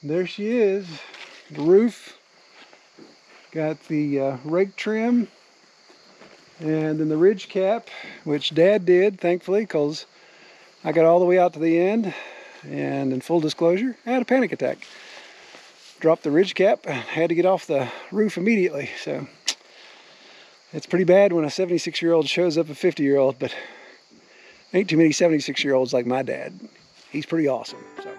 There she is. The roof. Got the rake trim. And then the ridge cap, which Dad did, thankfully, because I got all the way out to the end. And in full disclosure, I had a panic attack. Dropped the ridge cap, had to get off the roof immediately. So it's pretty bad when a 76-year-old shows up a 50-year-old, but ain't too many 76-year-olds like my dad. He's pretty awesome. So.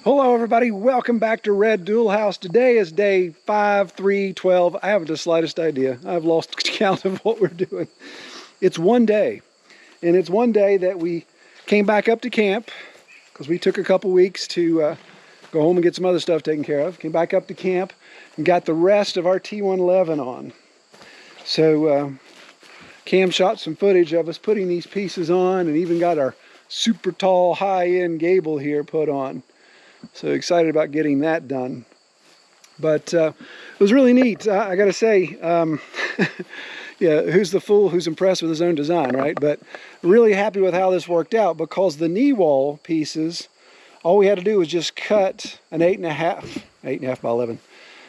Hello everybody, welcome back to Red Dual House. Today is day 5/3/12. I haven't the slightest idea. I've lost count of what we're doing. It's one day, and it's one day that we came back up to camp because we took a couple weeks to go home and get some other stuff taken care of. Came back up to camp and got the rest of our T111 on. So Cam shot some footage of us putting these pieces on and even got our super tall high-end gable here put on. So excited about getting that done. But it was really neat. I gotta say, yeah, who's the fool who's impressed with his own design, right? But really happy with how this worked out because the knee wall pieces, all we had to do was just cut an 8.5 by 11.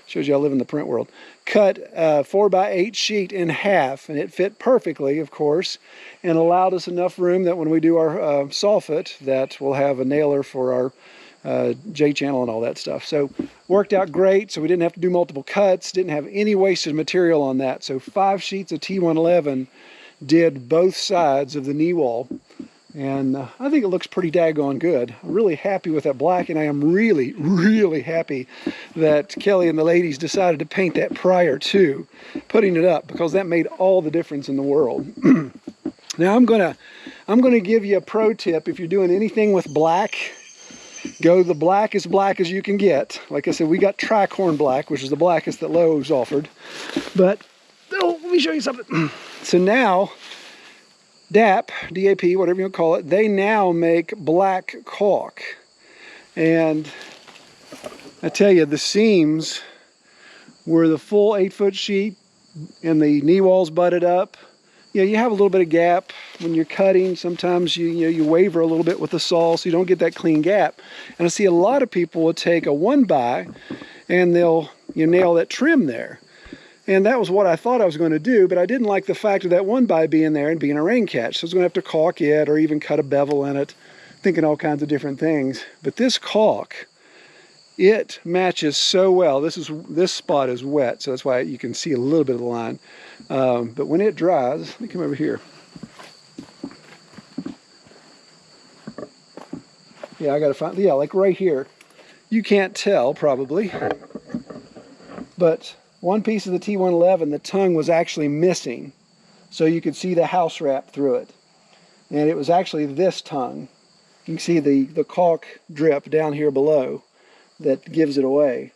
Shows you I live in the print world. Cut a 4x8 sheet in half, and it fit perfectly, of course, and allowed us enough room that when we do our soffit, that we'll have a nailer for our J-channel and all that stuff. So worked out great. So we didn't have to do multiple cuts, didn't have any wasted material on that. So 5 sheets of T111 did both sides of the knee wall. And I think it looks pretty daggone good. I'm really happy with that black, and I am really, really happy that Kelly and the ladies decided to paint that prior to putting it up, because that made all the difference in the world. Now I'm gonna give you a pro tip. If you're doing anything with black, go the black as you can get. Like I said, we got tricorn black, which is the blackest that Lowe's offered. But oh, let me show you something. So now DAP, whatever you call it, they now make black caulk. And I tell you, the seams were the full 8-foot sheet and the knee walls butted up. Yeah, you have a little bit of gap when you're cutting. Sometimes you waver a little bit with the saw, so you don't get that clean gap. And I see a lot of people will take a 1x and they'll nail that trim there. And that was what I thought I was going to do, but I didn't like the fact of that 1x being there and being a rain catch. So I was going to have to caulk it or even cut a bevel in it, thinking all kinds of different things. But this caulk, it matches so well. This spot is wet, so that's why you can see a little bit of the line. But when it dries, let me come over here. Yeah, I gotta find, yeah, like right here. You can't tell probably, but one piece of the T111, the tongue was actually missing. So you could see the house wrap through it. And it was actually this tongue. You can see the caulk drip down here below that gives it away.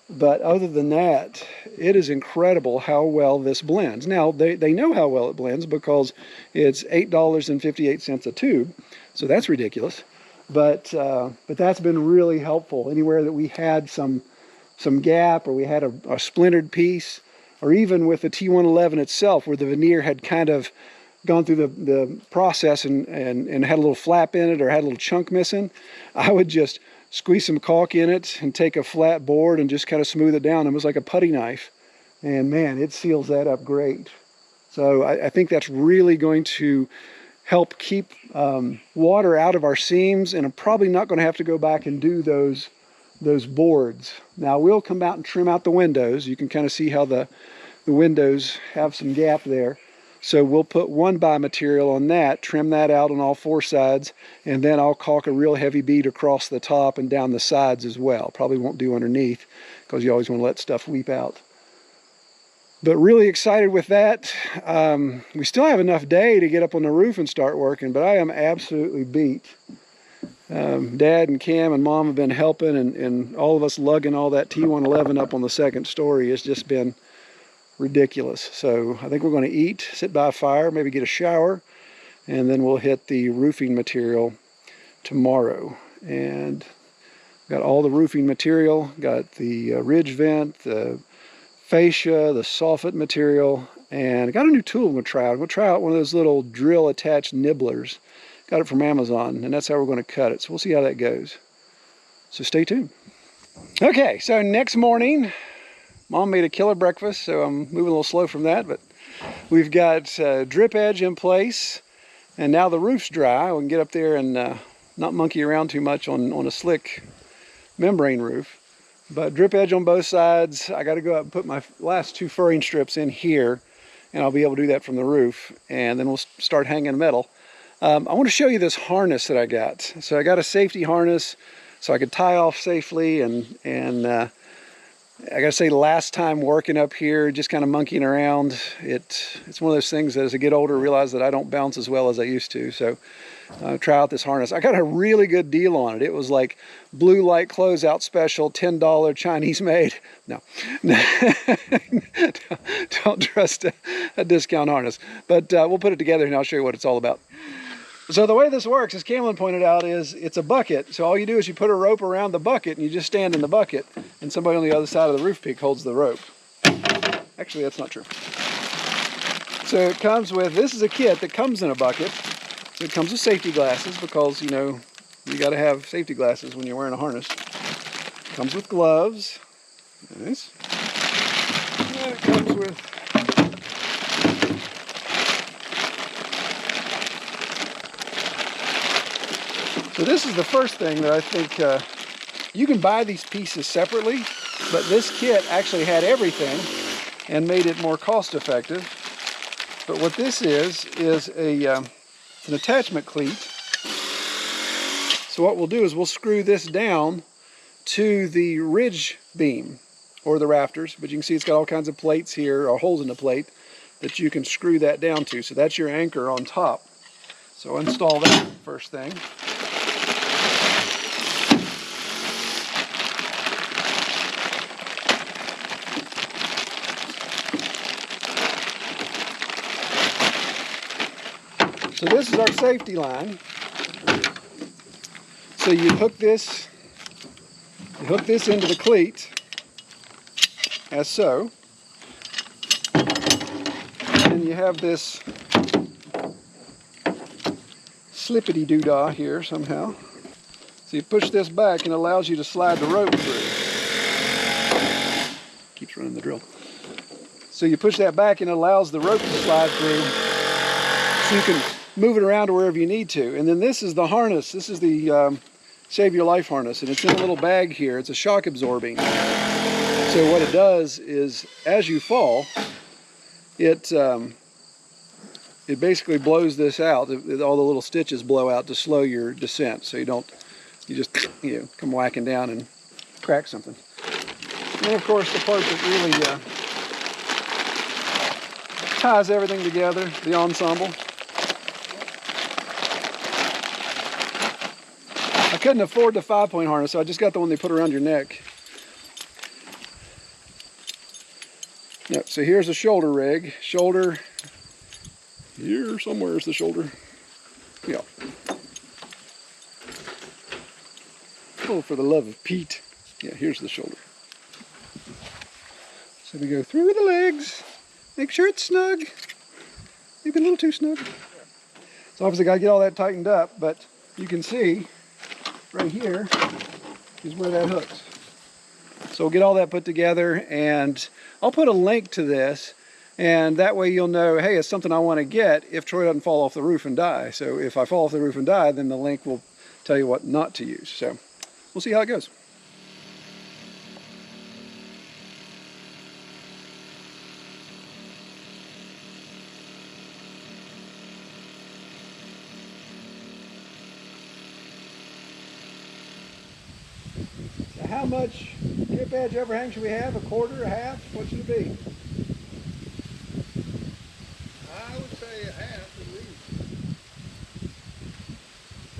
But other than that, it is incredible how well this blends. Now, they know how well it blends because it's $8.58 a tube, so that's ridiculous. But that's been really helpful. Anywhere that we had some gap, or we had a splintered piece, or even with the T111 itself, where the veneer had kind of gone through the process and had a little flap in it or had a little chunk missing, I would just squeeze some caulk in it and take a flat board and just kind of smooth it down. It was like a putty knife, and man, it seals that up great. So I think that's really going to help keep water out of our seams, and I'm probably not going to have to go back and do those those boards. Now we'll come out and trim out the windows. You can kind of see how the windows have some gap there. So we'll put 1x material on that, trim that out on all 4 sides, and then I'll caulk a real heavy bead across the top and down the sides as well. Probably won't do underneath because you always want to let stuff weep out. But really excited with that. We still have enough day to get up on the roof and start working, but I am absolutely beat. Dad and Cam and Mom have been helping, and all of us lugging all that T111 up on the 2nd story has just been ridiculous. So I think we're going to eat, sit by a fire, maybe get a shower, and then we'll hit the roofing material tomorrow. And got all the roofing material, got the ridge vent, the fascia, the soffit material, and I got a new tool I'm going to try out. I'm going to try out one of those little drill attached nibblers. Got it from Amazon, and that's how we're going to cut it. So we'll see how that goes. So stay tuned. Okay, so next morning, Mom made a killer breakfast, so I'm moving a little slow from that, but we've got drip edge in place, and now the roof's dry. We can get up there and not monkey around too much on a slick membrane roof. But drip edge on both sides. I got to go out and put my last 2 furring strips in here, and I'll be able to do that from the roof, and then we'll start hanging metal. I want to show you this harness that I got. So I got a safety harness so I could tie off safely, and I gotta say, last time working up here, just kind of monkeying around, it's one of those things that as I get older, I realize that I don't bounce as well as I used to. So try out this harness. I got a really good deal on it. It was like blue light closeout special, $10 Chinese made. No, don't trust a discount harness. But we'll put it together and I'll show you what it's all about. So the way this works, as Cameron pointed out, is it's a bucket. So all you do is you put a rope around the bucket and you just stand in the bucket, and somebody on the other side of the roof peak holds the rope. Actually, that's not true. So it comes with, this is a kit that comes in a bucket. So it comes with safety glasses because, you know, you got to have safety glasses when you're wearing a harness. It comes with gloves. Nice. And it comes with so this is the first thing that I think, you can buy these pieces separately, but this kit actually had everything and made it more cost effective. But what this is an attachment cleat. So what we'll do is we'll screw this down to the ridge beam or the rafters, but you can see it's got all kinds of plates here, or holes in the plate, that you can screw that down to. So that's your anchor on top. So install that first thing. So this is our safety line. So you hook this into the cleat, as so. And you have this slippity-doo-dah here somehow. So you push this back and it allows you to slide the rope through. Keeps running the drill. So you push that back and it allows the rope to slide through, so you can move it around to wherever you need to. And then this is the harness. This is the Save Your Life harness, and it's in a little bag here. It's a shock absorbing. So what it does is, as you fall, it basically blows this out. All the little stitches blow out to slow your descent, so you just come whacking down and crack something. And then of course the part that really ties everything together, the ensemble. I couldn't afford the 5-point harness, so I just got the one they put around your neck. Yep, so here's a shoulder rig. Shoulder, here somewhere is the shoulder. Yeah. Oh, for the love of Pete. Yeah, here's the shoulder. So we go through the legs, make sure it's snug. Maybe a little too snug. So obviously got to get all that tightened up, but you can see right here is where that hooks. So we'll get all that put together, and I'll put a link to this, and that way you'll know, hey, it's something I want to get if Troy doesn't fall off the roof and die. So if I fall off the roof and die, then the link will tell you what not to use. So we'll see how it goes. much drip edge overhang should we have? A quarter, a half? What should it be? I would say a half at least.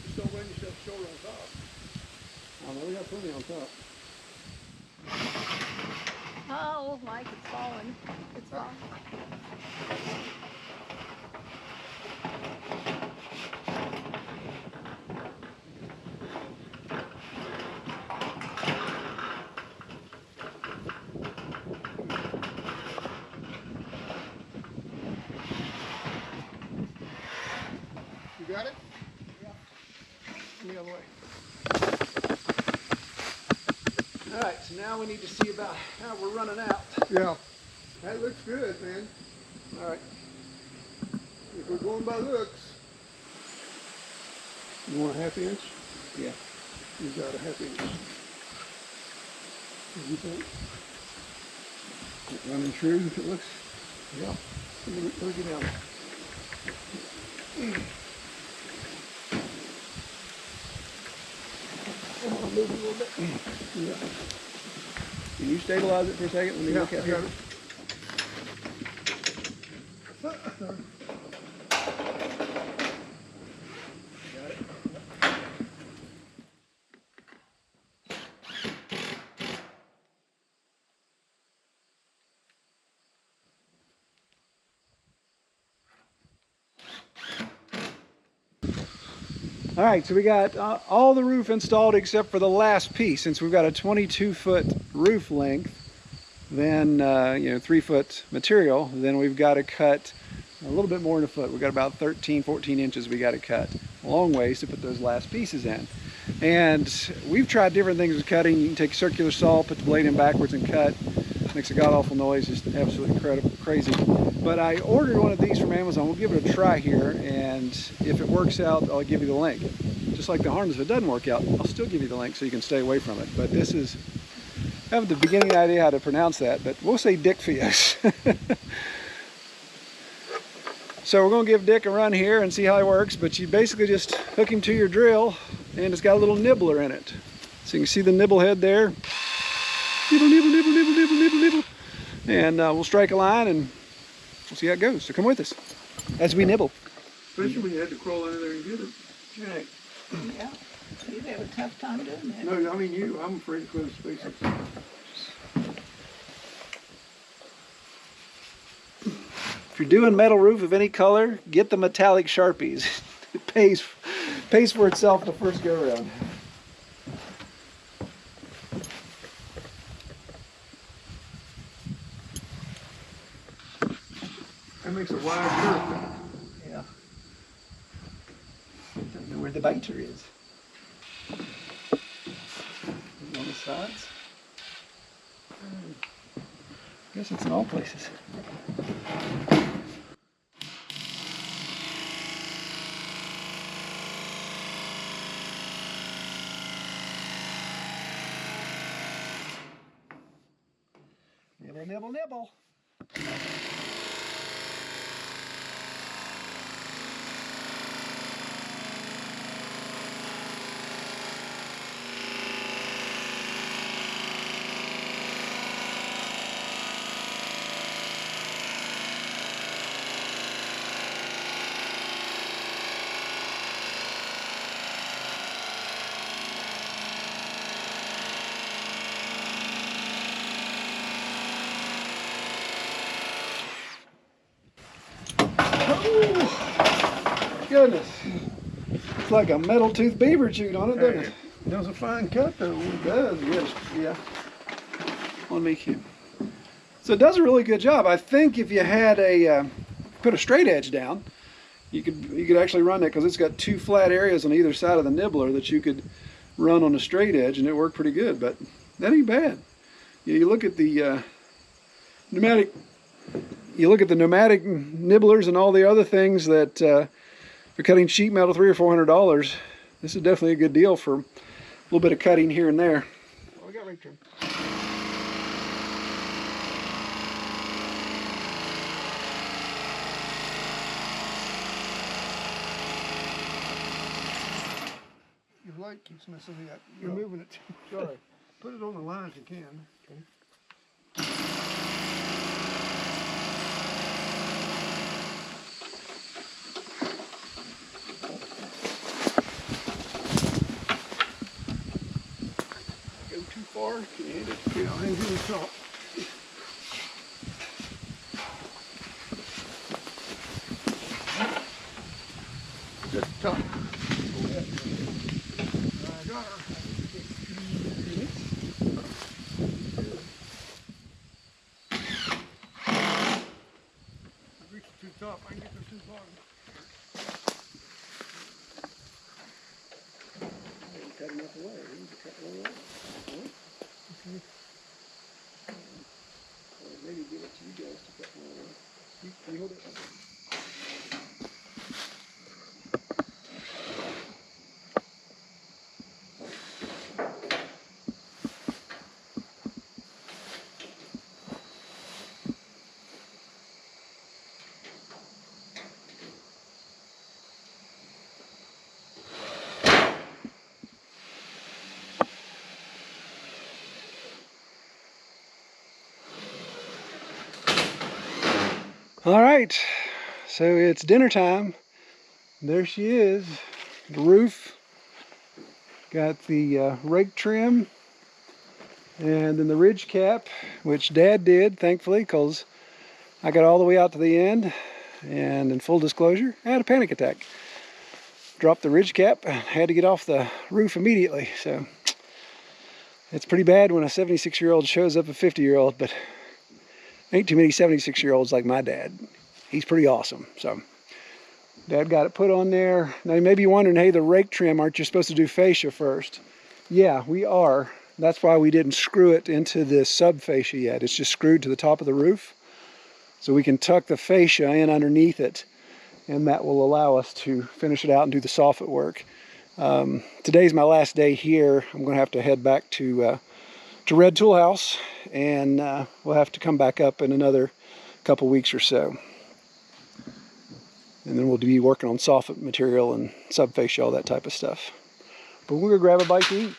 Just don't run yourself short on top. Oh, no, we got plenty on top. Oh, Mike, it's falling. It's falling. You got it? Yeah. Come the other way. All right, so now we need to see about how we're running out. Yeah. That looks good, man. All right. If we're going by looks. You want a half inch? Yeah. You got a half inch. What do you think? Running true, it looks. Yeah. Let me get down. I'm gonna move a little bit. Yeah. Can you stabilize it for a second? Let me look at I here. got it. Got it. All right, so we got all the roof installed except for the last piece. Since we've got a 22-foot roof length, then 3-foot material, then we've got to cut a little bit more than a foot. We've got about 13, 14 inches we got to cut. A long ways to put those last pieces in. And we've tried different things with cutting. You can take circular saw, put the blade in backwards and cut. Makes a god-awful noise, just absolutely incredible, crazy. But I ordered one of these from Amazon. We'll give it a try here, and if it works out, I'll give you the link. Just like the harness, if it doesn't work out, I'll still give you the link so you can stay away from it. But this is, I have the beginning idea how to pronounce that, but we'll say Dick Fios. So we're going to give Dick a run here and see how he works, but you basically just hook him to your drill, and it's got a little nibbler in it. So you can see the nibble head there. Nibble, nibble, nibble, nibble, nibble, nibble, nibble. And we'll strike a line and we'll see how it goes. So come with us as we nibble. Especially when you had to crawl under there and get it. Yeah. You'd have a tough time doing that. No, I mean you. I'm afraid to close spaces. If you're doing metal roof of any color, get the metallic Sharpies. It pays for itself the first go around. That makes a wide curve. Yeah. Don't know where the biter is. On the sides. I guess it's in all places. Nibble, nibble, nibble. Goodness. It's like a metal tooth beaver chewed on it, doesn't it? It does a fine cut though. It does, yes. Yeah. On me, Kim. So it does a really good job. I think if you had put a straight edge down, you could actually run that, because it's got two flat areas on either side of the nibbler that you could run on a straight edge, and it worked pretty good. But that ain't bad. You look at the pneumatic. You look at the pneumatic nibblers and all the other things that for cutting sheet metal, $300 or $400. This is definitely a good deal for a little bit of cutting here and there. Oh, we got right trim. Your light keeps messing me up. You're moving it. Sorry. Put it on the line if you can. Okay. Go too far? Can you hit it? Yeah, I'll hang to the top. Just the top. I got her. Reach it to the top. I can get there to the bottom. Cut enough away. Cut one away. Okay. Or maybe give it to you guys to cut one away. Can you hold it? All right, so it's dinner time. There she is, the roof. Got the rake trim and then the ridge cap, which Dad did, thankfully, because I got all the way out to the end. And in full disclosure, I had a panic attack. Dropped the ridge cap, had to get off the roof immediately. So it's pretty bad when a 76-year-old shows up a 50-year-old, but ain't too many 76-year-olds like my dad. He's pretty awesome. So Dad got it put on there. Now you may be wondering, hey, the rake trim, aren't you supposed to do fascia first? Yeah, we are. That's why we didn't screw it into the sub fascia yet. It's just screwed to the top of the roof. So we can tuck the fascia in underneath it, and that will allow us to finish it out and do the soffit work. Today's my last day here. I'm going to have to head back to Red Tool House, and we'll have to come back up in another couple weeks or so. And then we'll be working on soffit material and subfascia, all that type of stuff. But we're gonna grab a bite to eat.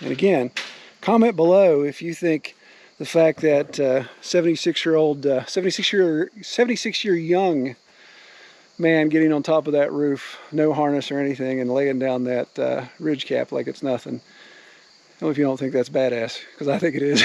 And again, comment below if you think the fact that 76-year young man getting on top of that roof, no harness or anything, and laying down that ridge cap like it's nothing. I don't know if you don't think that's badass, because I think it is.